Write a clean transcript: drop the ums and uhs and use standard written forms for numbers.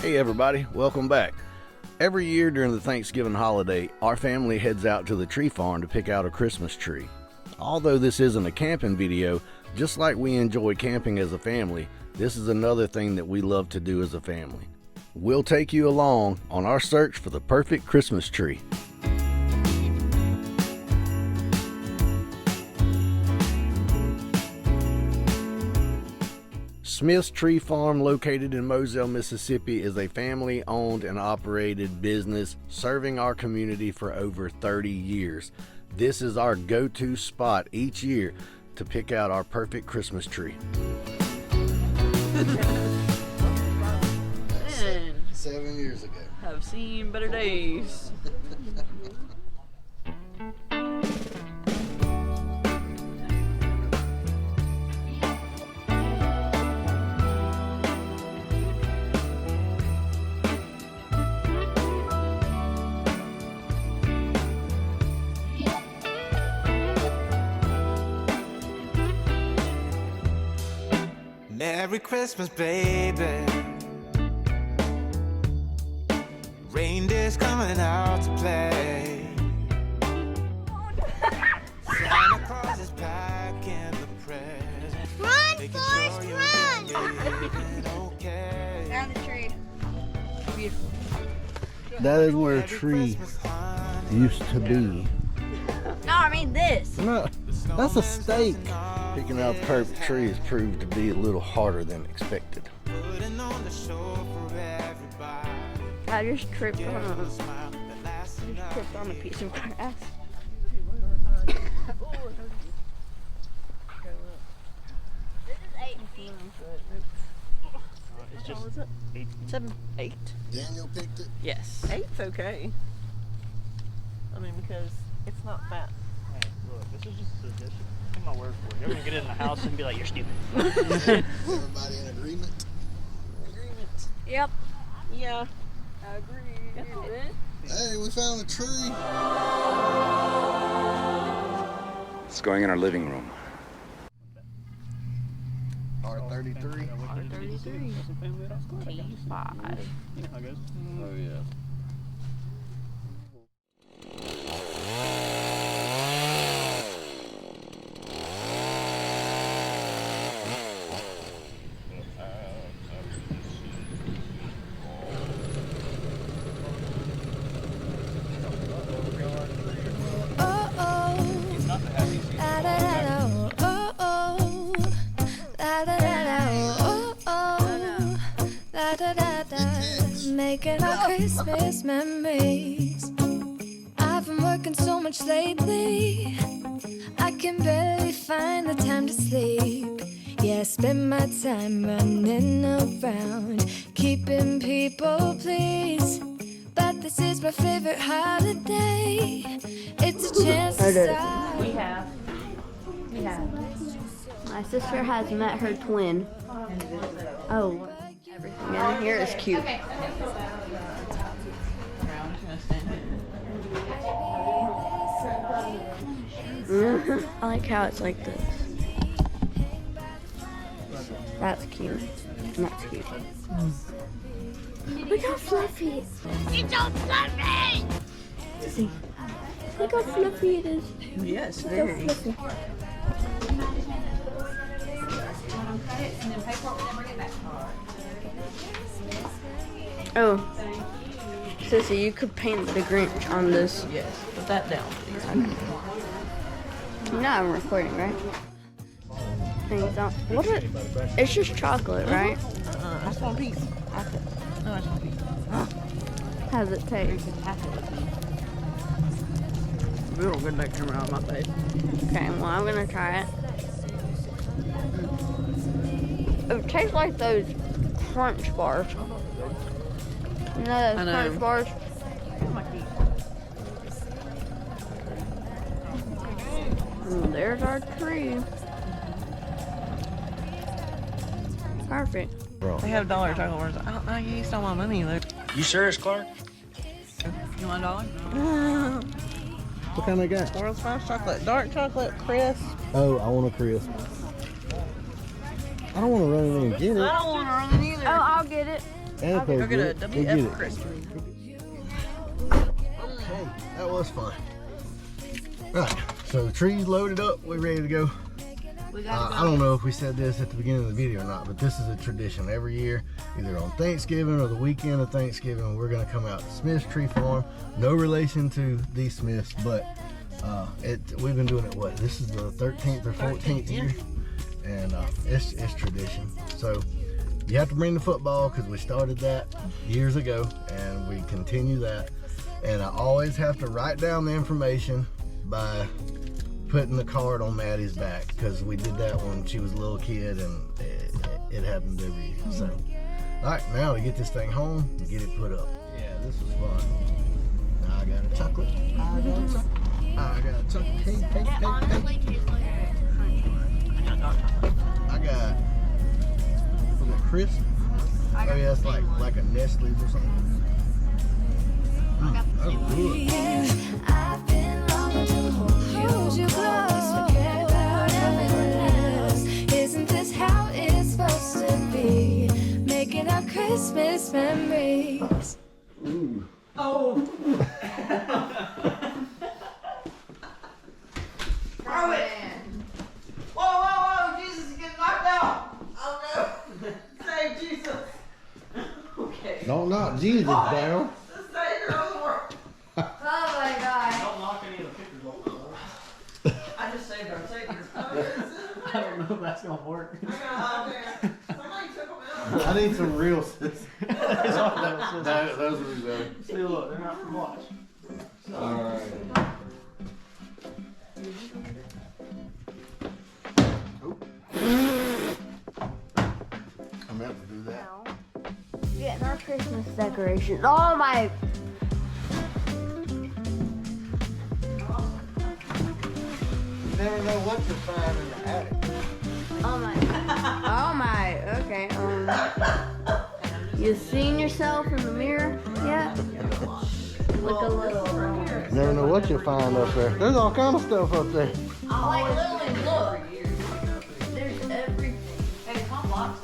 Hey everybody, welcome back. Every year during the Thanksgiving holiday, our family heads out to the tree farm to pick out a Christmas tree. Although this isn't a camping video, just like we enjoy camping as a family, this is another thing that we love to do as a family. We'll take you along on our search for the perfect Christmas tree. Smith's Tree Farm, located in Moselle, Mississippi, is a family-owned and operated business serving our community for over 30 years. This is our go-to spot each year to pick out our perfect Christmas tree. 7 years ago. I've seen better days. Merry Christmas, baby. Reindeer's coming out to play. Santa Claus is packing the presents. Run, Forrest, run! Okay. Down the tree. Beautiful. That is where a tree used to be. No, I mean this. No, that's a stake. Picking out the perfect tree has proved to be a little harder than expected. I just tripped on a piece of grass. This is 8 feet. It's just 8. 7, 8. Daniel picked it? Yes. 8's okay. I mean, because it's not fat. Hey, look, this is just a suggestion. Take my word for it. You're gonna get in the house and be like, you're stupid. Everybody in agreement? Agreement. Yep. Yeah. I agree. Hey, we found a tree. It's going in our living room. R33. R33. T5. You know how it goes. Oh yeah. Making our Christmas memories. I've been working so much lately, I can barely find the time to sleep. Yeah, I spend my time running around, keeping people pleased. But this is my favorite holiday. It's a chance to start. We have. My sister has met her twin. Oh, everything in here is cute. I like how it's like this. That's cute. And that's cute. Look how fluffy. It's so fluffy! See? Look how fluffy it is. Yes, Look very. how fluffy. Oh, Sissy, you could paint the Grinch on this. Yes. Put that down, please. No, I'm recording, right? Things don't. What? It's just chocolate, right? That's one piece. No, that's one piece. How's it taste? Real good that camera on my face. Okay, well, I'm gonna try it. It tastes like those crunch bars. You know those crunch bars? And there's our tree. Perfect. Bro. They have dollar chocolate bars. I don't know, you stole my money, Luke. You serious, Clark? You want $1? What kind they got? World's Finest Chocolate. Dark chocolate, crisp. Oh, I want a crisp. I don't want to run in and get it. I don't want to run it either. Oh, I'll get it. And Go it get a feels good. Go get WF it. Christmas. Okay, that was fun. Right, so the tree's loaded up. We're ready to go. I don't know if we said this at the beginning of the video or not, but this is a tradition every year, either on Thanksgiving or the weekend of Thanksgiving. We're gonna come out to Smith's Tree Farm. No relation to the Smiths, but we've been doing it. What? This is the 13th or 14th year, and it's tradition. So you have to bring the football because we started that years ago, and we continue that. And I always have to write down the information by putting the card on Maddie's back, because we did that when she was a little kid, and it happens every year. So, all right, now to get this thing home and get it put up. Yeah, this was fun. Now I got a chocolate. I got a chocolate. Hey. I got from the crisp. Oh yeah, it's like a Nestle's or something. That's good. I've been longing to hold you close, forget about everyone else. Isn't this how it's supposed to be? Making our Christmas memories. Oh! Throw it! Whoa! Jesus is getting knocked out! Oh no! Save Jesus! Okay. Don't knock Jesus down. The Savior of the world! Oh my god. Don't knock any of the pictures off. I just saved our Savior. I don't know if that's gonna work. Somebody took them out. I need some real sisters. It's all that it says. Those are good. See, look, they're not from watch. Alright. I meant to do that. Getting our Christmas decorations. Oh my. You never know what to find in the attic. Oh my. Oh my. Okay. You seen yourself in the mirror yet? Look a little. You never know what you'll find up there. There's all kind of stuff up there. Like literally, look. There's everything. Hey, come box.